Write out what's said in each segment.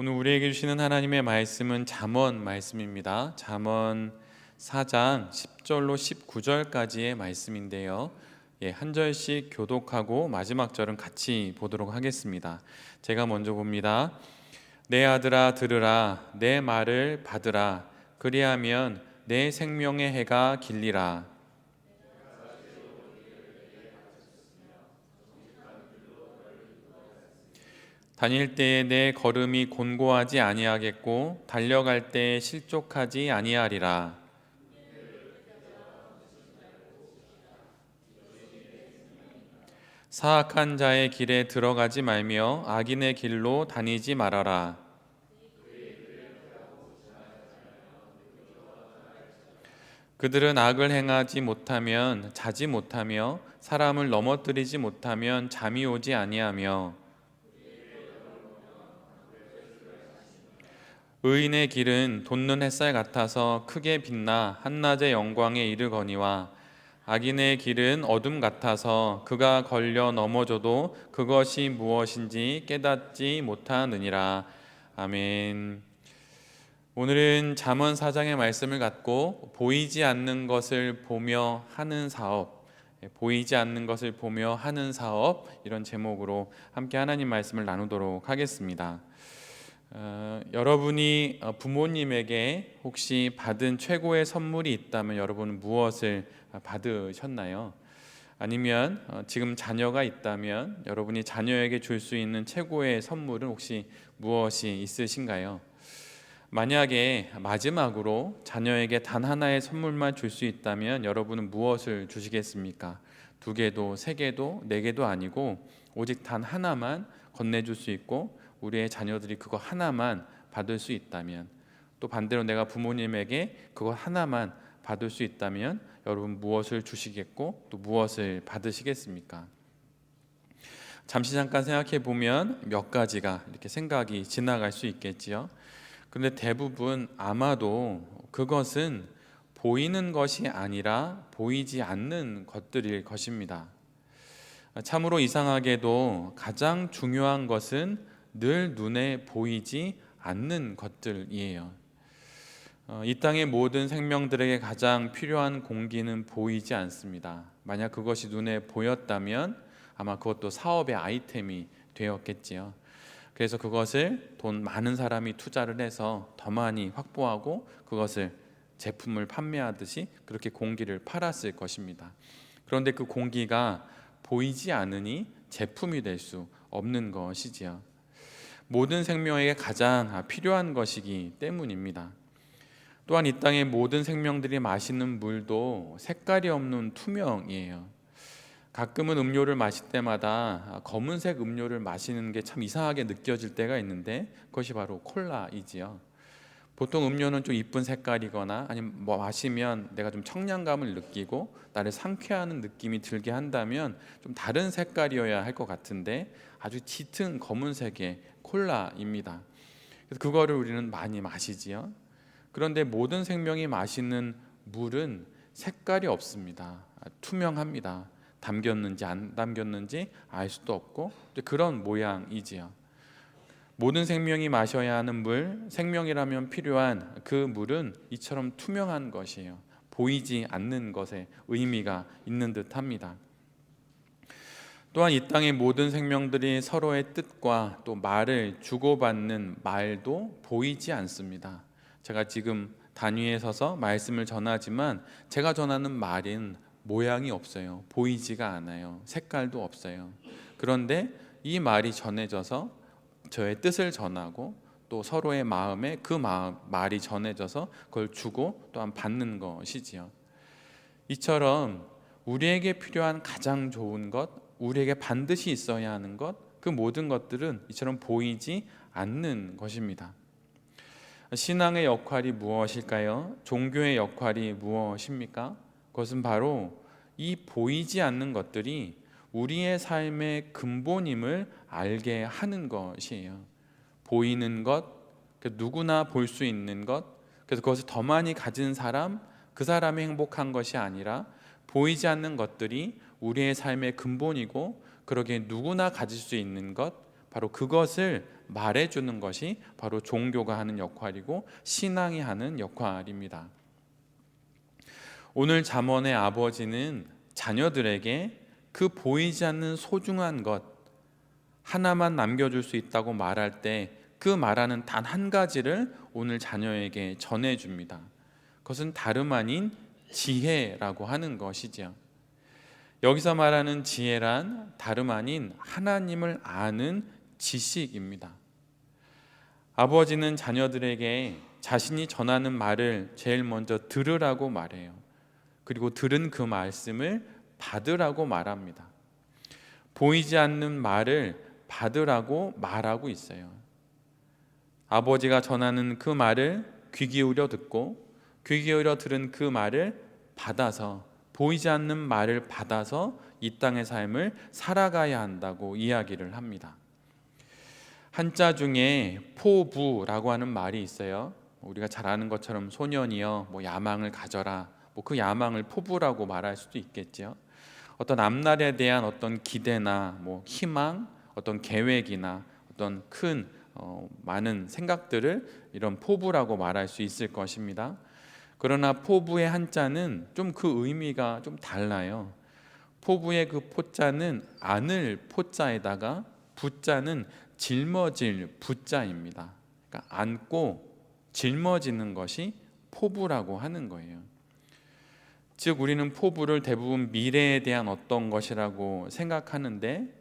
오늘 우리에게 주시는 하나님의 말씀은 잠언 말씀입니다. 잠언 4장 10절로 19절까지의 말씀인데요. 한 절씩 교독하고 마지막 절은 같이 보도록 하겠습니다. 제가 먼저 봅니다. 내 아들아 들으라, 내 말을 받으라. 그리하면 내 생명의 해가 길리라. 다닐 때에 내 걸음이 곤고하지 아니하겠고 달려갈 때에 실족하지 아니하리라. 사악한 자의 길에 들어가지 말며 악인의 길로 다니지 말아라. 그들은 악을 행하지 못하면 자지 못하며 사람을 넘어뜨리지 못하면 잠이 오지 아니하며 의인의 길은 돋는 햇살 같아서 크게 빛나 한낮의 영광에 이르거니와 악인의 길은 어둠 같아서 그가 걸려 넘어져도 그것이 무엇인지 깨닫지 못하느니라. 아멘. 오늘은 잠언 4장의 말씀을 갖고 보이지 않는 것을 보며 하는 사업, 보이지 않는 것을 보며 하는 사업, 이런 제목으로 함께 하나님 말씀을 나누도록 하겠습니다. 여러분이 부모님에게 혹시 받은 최고의 선물이 있다면 여러분은 무엇을 받으셨나요? 아니면 지금 자녀가 있다면 여러분이 자녀에게 줄 수 있는 최고의 선물은 혹시 무엇이 있으신가요? 만약에 마지막으로 자녀에게 단 하나의 선물만 줄 수 있다면 여러분은 무엇을 주시겠습니까? 2개도 3개도 4개도 아니고 오직 단 하나만 건네줄 수 있고 우리의 자녀들이 그거 하나만 받을 수 있다면, 또 반대로 내가 부모님에게 그거 하나만 받을 수 있다면 여러분 무엇을 주시겠고 또 무엇을 받으시겠습니까? 잠깐 생각해 보면 몇 가지가 이렇게 생각이 지나갈 수 있겠지요. 그런데 대부분 아마도 그것은 보이는 것이 아니라 보이지 않는 것들일 것입니다. 참으로 이상하게도 가장 중요한 것은 늘 눈에 보이지 않는 것들이에요. 이 땅의 모든 생명들에게 가장 필요한 공기는 보이지 않습니다. 만약 그것이 눈에 보였다면 아마 그것도 사업의 아이템이 되었겠지요. 그래서 그것을 돈 많은 사람이 투자를 해서 더 많이 확보하고 그것을 제품을 판매하듯이 그렇게 공기를 팔았을 것입니다. 그런데 그 공기가 보이지 않으니 제품이 될 수 없는 것이지요. 모든 생명에게 가장 필요한 것이기 때문입니다. 또한 이 땅의 모든 생명들이 마시는 물도 색깔이 없는 투명이에요. 가끔은 음료를 마실 때마다 검은색 음료를 마시는 게 참 이상하게 느껴질 때가 있는데 그것이 바로 콜라이지요. 보통 음료는 좀 이쁜 색깔이거나 아니면 마시면 내가 좀 청량감을 느끼고 나를 상쾌하는 느낌이 들게 한다면 좀 다른 색깔이어야 할 것 같은데 아주 짙은 검은색의 콜라입니다. 그래서 그거를 우리는 많이 마시지요. 그런데 모든 생명이 마시는 물은 색깔이 없습니다. 투명합니다. 담겼는지 안 담겼는지 알 수도 없고 그런 모양이지요. 모든 생명이 마셔야 하는 물, 생명이라면 필요한 그 물은 이처럼 투명한 것이에요. 보이지 않는 것에 의미가 있는 듯합니다. 또한 이 땅의 모든 생명들이 서로의 뜻과 또 말을 주고받는 말도 보이지 않습니다. 제가 지금 단위에 서서 말씀을 전하지만 제가 전하는 말은 모양이 없어요. 보이지가 않아요. 색깔도 없어요. 그런데 이 말이 전해져서 저의 뜻을 전하고 또 서로의 마음에 그 말이 전해져서 그걸 주고 또한 받는 것이지요. 이처럼 우리에게 필요한 가장 좋은 것, 우리에게 반드시 있어야 하는 것, 그 모든 것들은 이처럼 보이지 않는 것입니다. 신앙의 역할이 무엇일까요? 종교의 역할이 무엇입니까? 그것은 바로 이 보이지 않는 것들이 우리의 삶의 근본임을 알게 하는 것이에요. 보이는 것, 누구나 볼 수 있는 것, 그래서 그것을 더 많이 가진 사람, 그 사람이 행복한 것이 아니라 보이지 않는 것들이 우리의 삶의 근본이고 그러기에 누구나 가질 수 있는 것, 바로 그것을 말해주는 것이 바로 종교가 하는 역할이고 신앙이 하는 역할입니다. 오늘 잠언의 아버지는 자녀들에게 그 보이지 않는 소중한 것 하나만 남겨줄 수 있다고 말할 때 그 말하는 단 한 가지를 오늘 자녀에게 전해줍니다. 그것은 다름 아닌 지혜라고 하는 것이지요. 여기서 말하는 지혜란 다름 아닌 하나님을 아는 지식입니다. 아버지는 자녀들에게 자신이 전하는 말을 제일 먼저 들으라고 말해요. 그리고 들은 그 말씀을 받으라고 말합니다. 보이지 않는 말을 받으라고 말하고 있어요. 아버지가 전하는 그 말을 귀 기울여 듣고 귀 기울여 들은 그 말을 받아서 보이지 않는 말을 받아서 이 땅의 삶을 살아가야 한다고 이야기를 합니다. 한자 중에 포부라고 하는 말이 있어요. 우리가 잘 아는 것처럼 소년이여 야망을 가져라, 그 야망을 포부라고 말할 수도 있겠죠. 어떤 앞날에 대한 어떤 기대나 희망, 어떤 계획이나 어떤 큰 많은 생각들을 이런 포부라고 말할 수 있을 것입니다. 그러나 포부의 한자는 좀 그 의미가 좀 달라요. 포부의 그 포자는 안을 포자에다가 부자는 짊어질 부자입니다. 그러니까 안고 짊어지는 것이 포부라고 하는 거예요. 즉 우리는 포부를 대부분 미래에 대한 어떤 것이라고 생각하는데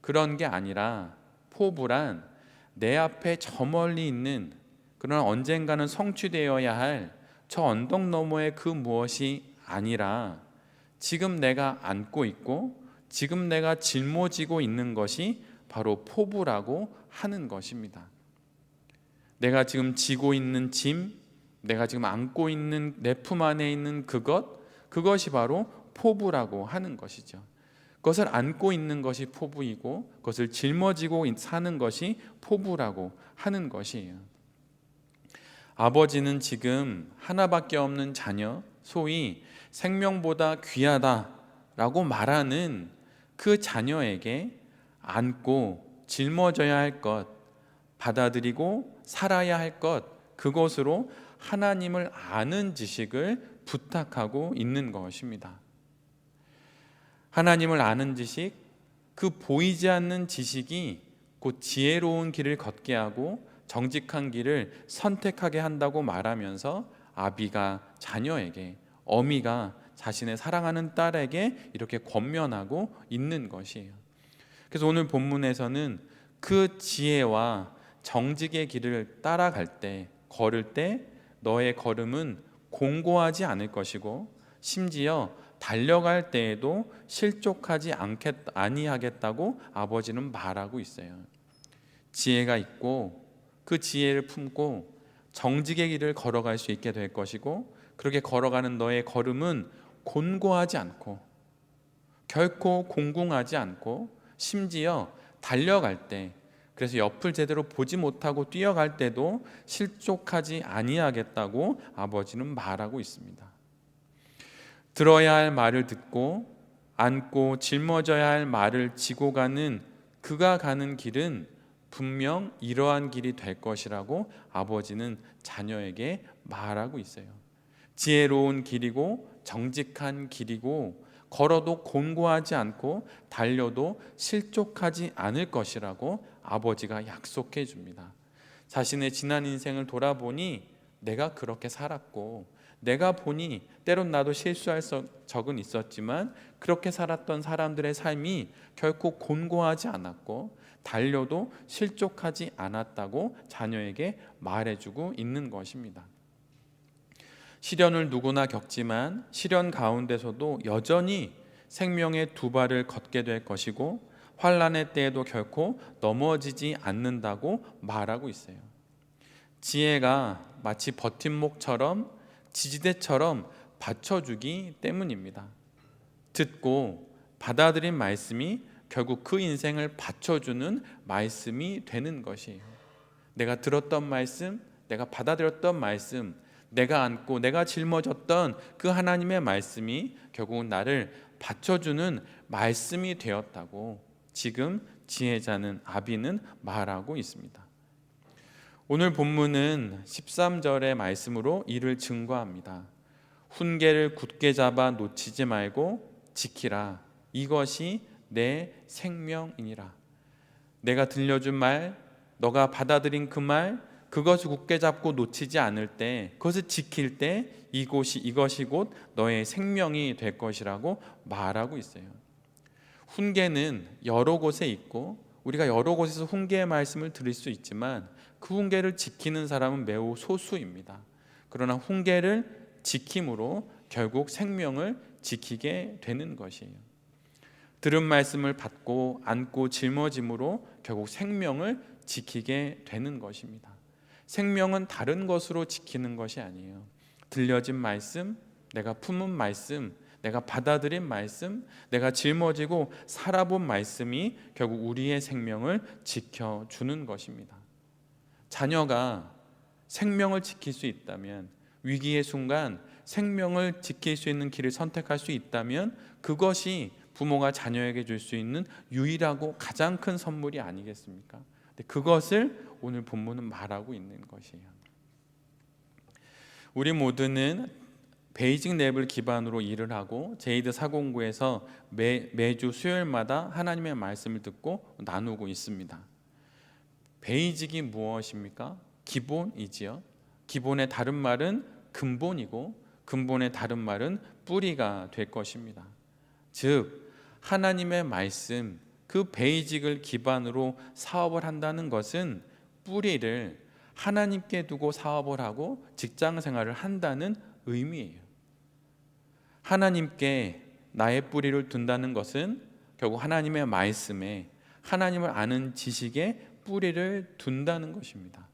그런 게 아니라 포부란 내 앞에 저 멀리 있는 그러나 언젠가는 성취되어야 할 저 언덕 너머의 그 무엇이 아니라 지금 내가 안고 있고 지금 내가 짊어지고 있는 것이 바로 포부라고 하는 것입니다. 내가 지금 지고 있는 짐, 내가 지금 안고 있는 내 품 안에 있는 그것이 바로 포부라고 하는 것이죠. 그것을 안고 있는 것이 포부이고 그것을 짊어지고 사는 것이 포부라고 하는 것이에요. 아버지는 지금 하나밖에 없는 자녀, 소위 생명보다 귀하다라고 말하는 그 자녀에게 안고 짊어져야 할 것, 받아들이고 살아야 할 것, 그것으로 하나님을 아는 지식을 부탁하고 있는 것입니다. 하나님을 아는 지식, 그 보이지 않는 지식이 곧 지혜로운 길을 걷게 하고 정직한 길을 선택하게 한다고 말하면서 아비가 자녀에게, 어미가 자신의 사랑하는 딸에게 이렇게 권면하고 있는 것이에요. 그래서 오늘 본문에서는 그 지혜와 정직의 길을 따라갈 때, 걸을 때 너의 걸음은 공고하지 않을 것이고 심지어 달려갈 때에도 실족하지 아니하겠다고 아버지는 말하고 있어요. 지혜가 있고 그 지혜를 품고 정직의 길을 걸어갈 수 있게 될 것이고 그렇게 걸어가는 너의 걸음은 곤고하지 않고 결코 공공하지 않고 심지어 달려갈 때 그래서 옆을 제대로 보지 못하고 뛰어갈 때도 실족하지 아니하겠다고 아버지는 말하고 있습니다. 들어야 할 말을 듣고 안고 짊어져야 할 말을 지고 가는 그가 가는 길은 분명 이러한 길이 될 것이라고 아버지는 자녀에게 말하고 있어요. 지혜로운 길이고 정직한 길이고 걸어도 곤고하지 않고 달려도 실족하지 않을 것이라고 아버지가 약속해 줍니다. 자신의 지난 인생을 돌아보니 내가 그렇게 살았고 내가 보니 때론 나도 실수할 적은 있었지만 그렇게 살았던 사람들의 삶이 결코 곤고하지 않았고 달려도 실족하지 않았다고 자녀에게 말해주고 있는 것입니다. 시련을 누구나 겪지만 시련 가운데서도 여전히 생명의 두 발을 걷게 될 것이고 환난의 때에도 결코 넘어지지 않는다고 말하고 있어요. 지혜가 마치 버팀목처럼 지지대처럼 받쳐주기 때문입니다. 듣고 받아들인 말씀이 결국 그 인생을 받쳐주는 말씀이 되는 것이에요. 내가 들었던 말씀, 내가 받아들였던 말씀, 내가 안고 내가 짊어졌던 그 하나님의 말씀이 결국은 나를 받쳐주는 말씀이 되었다고 지금 지혜자는 아비는 말하고 있습니다. 오늘 본문은 13절의 말씀으로 이를 증거합니다. 훈계를 굳게 잡아 놓치지 말고 지키라. 이것이 내 생명이니라. 내가 들려준 말, 너가 받아들인 그 말, 그것을 굳게 잡고 놓치지 않을 때, 그것을 지킬 때 이것이 곧 너의 생명이 될 것이라고 말하고 있어요. 훈계는 여러 곳에 있고 우리가 여러 곳에서 훈계의 말씀을 들을 수 있지만 그 훈계를 지키는 사람은 매우 소수입니다. 그러나 훈계를 지킴으로 결국 생명을 지키게 되는 것이에요. 들은 말씀을 받고 안고 짊어짐으로 결국 생명을 지키게 되는 것입니다. 생명은 다른 것으로 지키는 것이 아니에요. 들려진 말씀, 내가 품은 말씀, 내가 받아들인 말씀, 내가 짊어지고 살아본 말씀이 결국 우리의 생명을 지켜주는 것입니다. 자녀가 생명을 지킬 수 있다면, 위기의 순간 생명을 지킬 수 있는 길을 선택할 수 있다면 그것이 부모가 자녀에게 줄 수 있는 유일하고 가장 큰 선물이 아니겠습니까? 그것을 오늘 본문은 말하고 있는 것이에요. 우리 모두는 베이직 랩을 기반으로 일을 하고 제이드 사공부에서 매주 수요일마다 하나님의 말씀을 듣고 나누고 있습니다. 베이직이 무엇입니까? 기본이지요. 기본의 다른 말은 근본이고 근본의 다른 말은 뿌리가 될 것입니다. 즉 하나님의 말씀, 그 베이직을 기반으로 사업을 한다는 것은 뿌리를 하나님께 두고 사업을 하고 직장 생활을 한다는 의미예요. 하나님께 나의 뿌리를 둔다는 것은 결국 하나님의 말씀에, 하나님을 아는 지식에 뿌리를 둔다는 것입니다.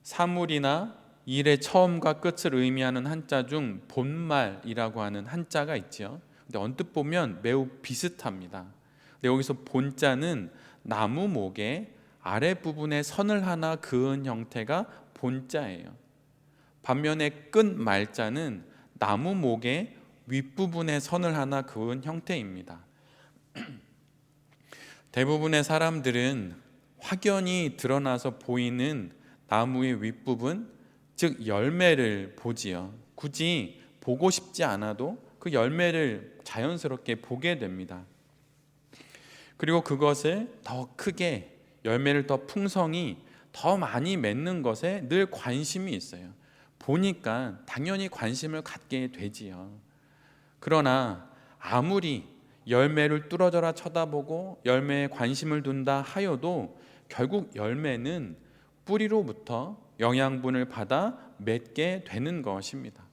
사물이나 일의 처음과 끝을 의미하는 한자 중 본말이라고 하는 한자가 있죠. 근데 언뜻 보면 매우 비슷합니다. 근데 여기서 본자는 나무 목의 아랫부분에 선을 하나 그은 형태가 본자예요. 반면에 끝 말자는 나무 목의 윗부분에 선을 하나 그은 형태입니다. 대부분의 사람들은 확연히 드러나서 보이는 나무의 윗부분, 즉 열매를 보지요. 굳이 보고 싶지 않아도 그 열매를 자연스럽게 보게 됩니다. 그리고 그것을 더 크게, 열매를 더 풍성히, 더 많이 맺는 것에 늘 관심이 있어요. 보니까 당연히 관심을 갖게 되지요. 그러나 아무리 열매를 뚫어져라 쳐다보고 열매에 관심을 둔다 하여도 결국 열매는 뿌리로부터 영양분을 받아 맺게 되는 것입니다.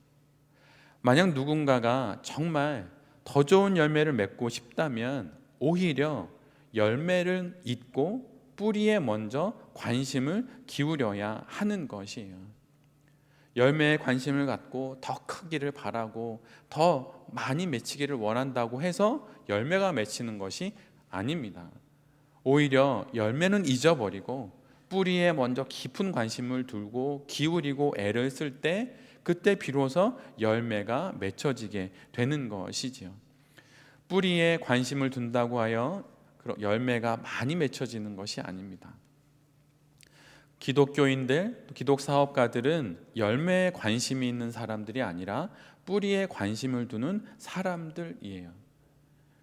만약 누군가가 정말 더 좋은 열매를 맺고 싶다면 오히려 열매를 잇고 뿌리에 먼저 관심을 기울여야 하는 것이에요. 열매에 관심을 갖고 더 크기를 바라고 더 많이 맺히기를 원한다고 해서 열매가 맺히는 것이 아닙니다. 오히려 열매는 잊어버리고 뿌리에 먼저 깊은 관심을 두고 기울이고 애를 쓸 때 그때 비로소 열매가 맺혀지게 되는 것이지요. 뿌리에 관심을 둔다고 하여 열매가 많이 맺혀지는 것이 아닙니다. 기독교인들, 기독 사업가들은 열매에 관심이 있는 사람들이 아니라 뿌리에 관심을 두는 사람들이에요.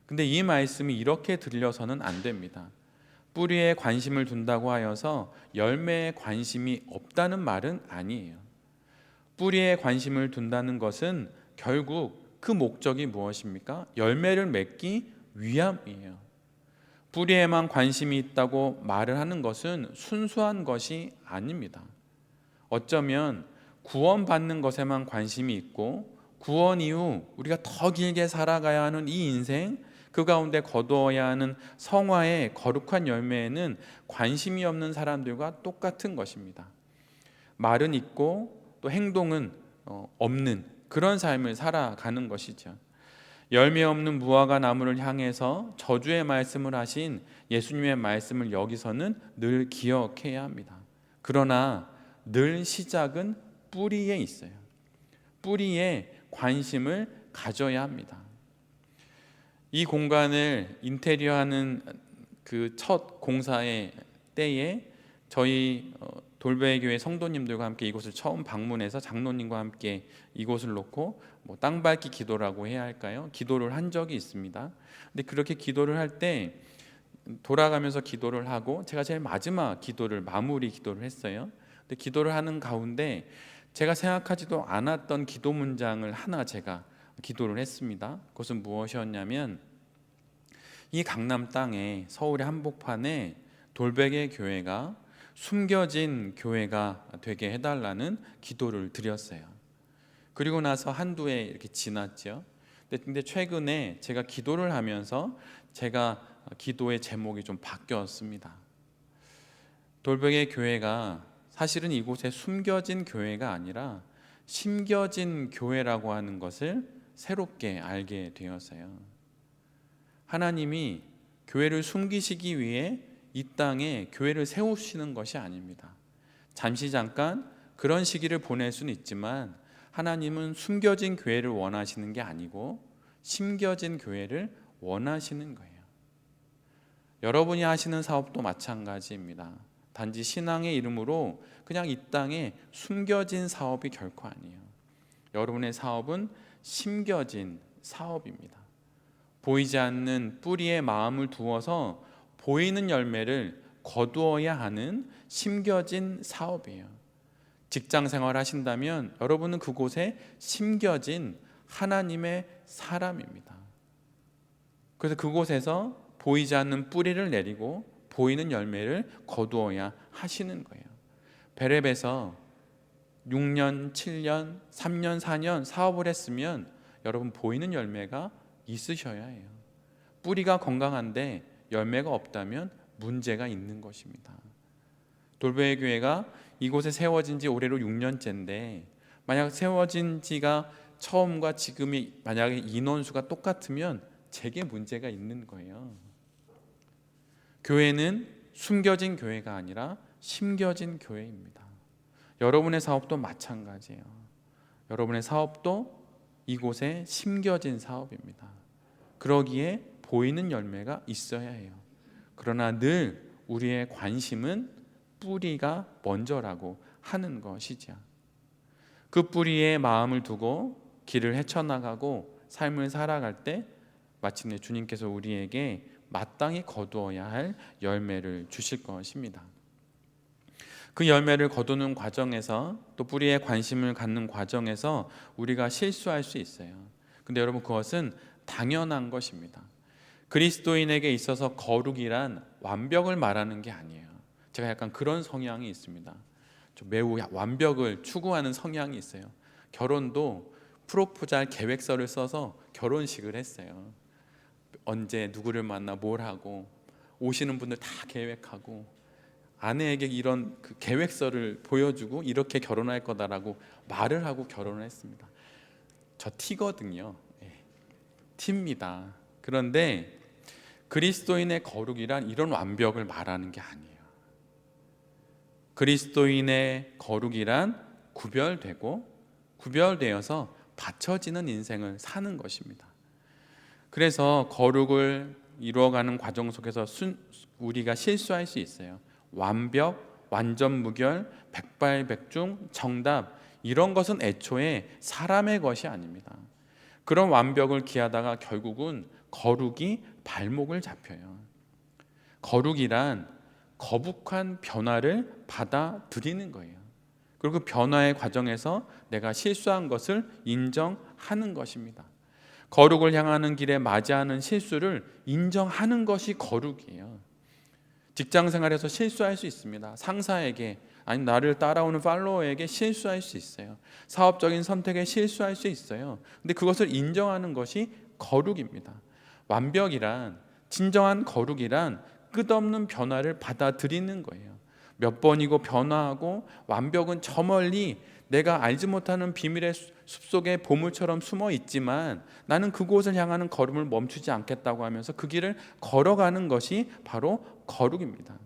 근데 이 말씀이 이렇게 들려서는 안 됩니다. 뿌리에 관심을 둔다고 하여서 열매에 관심이 없다는 말은 아니에요. 뿌리에 관심을 둔다는 것은 결국 그 목적이 무엇입니까? 열매를 맺기 위함이에요. 뿌리에만 관심이 있다고 말을 하는 것은 순수한 것이 아닙니다. 어쩌면 구원받는 것에만 관심이 있고 구원 이후 우리가 더 길게 살아가야 하는 이 인생, 그 가운데 거두어야 하는 성화의 거룩한 열매에는 관심이 없는 사람들과 똑같은 것입니다. 말은 있고 또 행동은 없는 그런 삶을 살아가는 것이죠. 열매 없는 무화과 나무를 향해서 저주의 말씀을 하신 예수님의 말씀을 여기서는 늘 기억해야 합니다. 그러나 늘 시작은 뿌리에 있어요. 뿌리에 관심을 가져야 합니다. 이 공간을 인테리어하는 그 첫 공사의 때에 저희 돌베 교회 성도님들과 함께 이곳을 처음 방문해서 장로님과 함께 이곳을 놓고 땅 밟기 기도라고 해야 할까요? 기도를 한 적이 있습니다. 근데 그렇게 기도를 할 때 돌아가면서 기도를 하고 제가 제일 마지막 마무리 기도를 했어요. 근데 기도를 하는 가운데 제가 생각하지도 않았던 기도 문장을 하나 제가 기도를 했습니다. 그것은 무엇이었냐면, 이 강남 땅에 서울의 한복판에 돌베개 교회가 숨겨진 교회가 되게 해달라는 기도를 드렸어요. 그리고 나서 한두 해 이렇게 지났죠. 근데 최근에 제가 기도를 하면서 제가 기도의 제목이 좀 바뀌었습니다. 돌베개 교회가 사실은 이곳에 숨겨진 교회가 아니라 심겨진 교회라고 하는 것을 새롭게 알게 되었어요. 하나님이 교회를 숨기시기 위해 이 땅에 교회를 세우시는 것이 아닙니다. 잠깐 그런 시기를 보낼 수는 있지만 하나님은 숨겨진 교회를 원하시는 게 아니고 심겨진 교회를 원하시는 거예요. 여러분이 하시는 사업도 마찬가지입니다. 단지 신앙의 이름으로 그냥 이 땅에 숨겨진 사업이 결코 아니에요. 여러분의 사업은 심겨진 사업입니다. 보이지 않는 뿌리에 마음을 두어서 보이는 열매를 거두어야 하는 심겨진 사업이에요. 직장 생활 하신다면 여러분은 그곳에 심겨진 하나님의 사람입니다. 그래서 그곳에서 보이지 않는 뿌리를 내리고 보이는 열매를 거두어야 하시는 거예요. 베렙에서 6년, 7년, 3년, 4년 사업을 했으면 여러분 보이는 열매가 있으셔야 해요. 뿌리가 건강한데 열매가 없다면 문제가 있는 것입니다. 돌베 교회가 이곳에 세워진 지 올해로 6년째인데 만약 세워진 지가 처음과 지금이 만약에 인원수가 똑같으면 제게 문제가 있는 거예요. 교회는 숨겨진 교회가 아니라 심겨진 교회입니다. 여러분의 사업도 마찬가지예요. 여러분의 사업도 이곳에 심겨진 사업입니다. 그러기에 보이는 열매가 있어야 해요. 그러나 늘 우리의 관심은 뿌리가 먼저라고 하는 것이죠. 그 뿌리에 마음을 두고 길을 헤쳐나가고 삶을 살아갈 때 마침내 주님께서 우리에게 마땅히 거두어야 할 열매를 주실 것입니다. 그 열매를 거두는 과정에서 또 뿌리에 관심을 갖는 과정에서 우리가 실수할 수 있어요. 근데 여러분 그것은 당연한 것입니다. 그리스도인에게 있어서 거룩이란 완벽을 말하는 게 아니에요. 제가 약간 그런 성향이 있습니다. 좀 매우 완벽을 추구하는 성향이 있어요. 결혼도 프로포잘 계획서를 써서 결혼식을 했어요. 언제 누구를 만나 뭘 하고 오시는 분들 다 계획하고 아내에게 이런 그 계획서를 보여주고 이렇게 결혼할 거다라고 말을 하고 결혼을 했습니다. 저 T거든요. T입니다. 그런데 그리스도인의 거룩이란 이런 완벽을 말하는 게 아니에요. 그리스도인의 거룩이란 구별되어서 받쳐지는 인생을 사는 것입니다. 그래서 거룩을 이루어가는 과정 속에서 우리가 실수할 수 있어요. 완벽, 완전 무결, 백발백중, 정답 이런 것은 애초에 사람의 것이 아닙니다. 그런 완벽을 기하다가 결국은 거룩이 발목을 잡혀요. 거룩이란 거북한 변화를 받아들이는 거예요. 그리고 그 변화의 과정에서 내가 실수한 것을 인정하는 것입니다. 거룩을 향하는 길에 맞이하는 실수를 인정하는 것이 거룩이에요. 직장 생활에서 실수할 수 있습니다. 상사에게 아니면 나를 따라오는 팔로워에게 실수할 수 있어요. 사업적인 선택에 실수할 수 있어요. 근데 그것을 인정하는 것이 거룩입니다. 완벽이란, 진정한 거룩이란 끝없는 변화를 받아들이는 거예요. 몇 번이고 변화하고, 완벽은 저 멀리 내가 알지 못하는 비밀의 숲속에 보물처럼 숨어 있지만 나는 그곳을 향하는 걸음을 멈추지 않겠다고 하면서 그 길을 걸어가는 것이 바로 거룩입니다.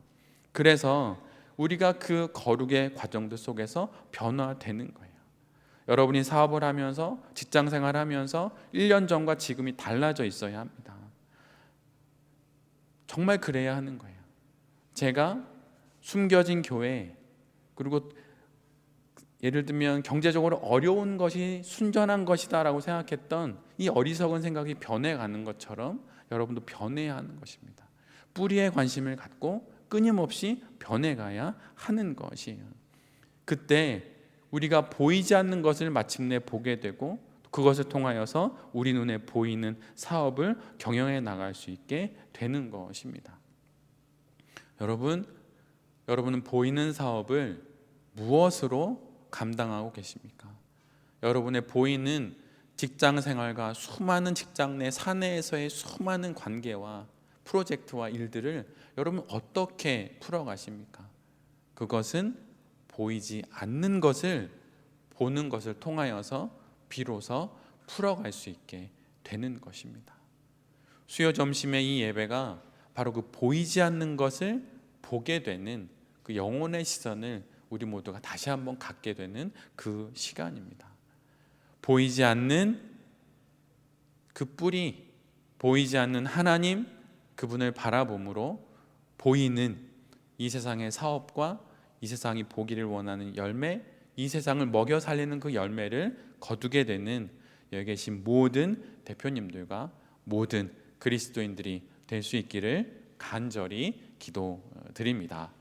그래서 우리가 그 거룩의 과정들 속에서 변화되는 거예요. 여러분이 사업을 하면서 직장 생활하면서 1년 전과 지금이 달라져 있어야 합니다. 정말 그래야 하는 거예요. 제가 숨겨진 교회, 그리고 예를 들면 경제적으로 어려운 것이 순전한 것이다라고 생각했던 이 어리석은 생각이 변해가는 것처럼 여러분도 변해야 하는 것입니다. 뿌리에 관심을 갖고 끊임없이 변해가야 하는 것이에요. 그때 우리가 보이지 않는 것을 마침내 보게 되고 그것을 통하여서 우리 눈에 보이는 사업을 경영해 나갈 수 있게 되는 것입니다. 여러분은 보이는 사업을 무엇으로 감당하고 계십니까? 여러분의 보이는 직장 생활과 수많은 직장 내 사내에서의 수많은 관계와 프로젝트와 일들을 여러분 어떻게 풀어가십니까? 그것은 보이지 않는 것을 보는 것을 통하여서 비로소 풀어갈 수 있게 되는 것입니다. 수요 점심의 이 예배가 바로 그 보이지 않는 것을 보게 되는 그 영혼의 시선을 우리 모두가 다시 한번 갖게 되는 그 시간입니다. 보이지 않는 그 뿌리, 보이지 않는 하나님, 그분을 바라봄으로 보이는 이 세상의 사업과 이 세상이 보기를 원하는 열매, 이 세상을 먹여 살리는 그 열매를 거두게 되는 여기 계신 모든 대표님들과 모든 그리스도인들이 될 수 있기를 간절히 기도드립니다.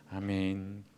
아멘.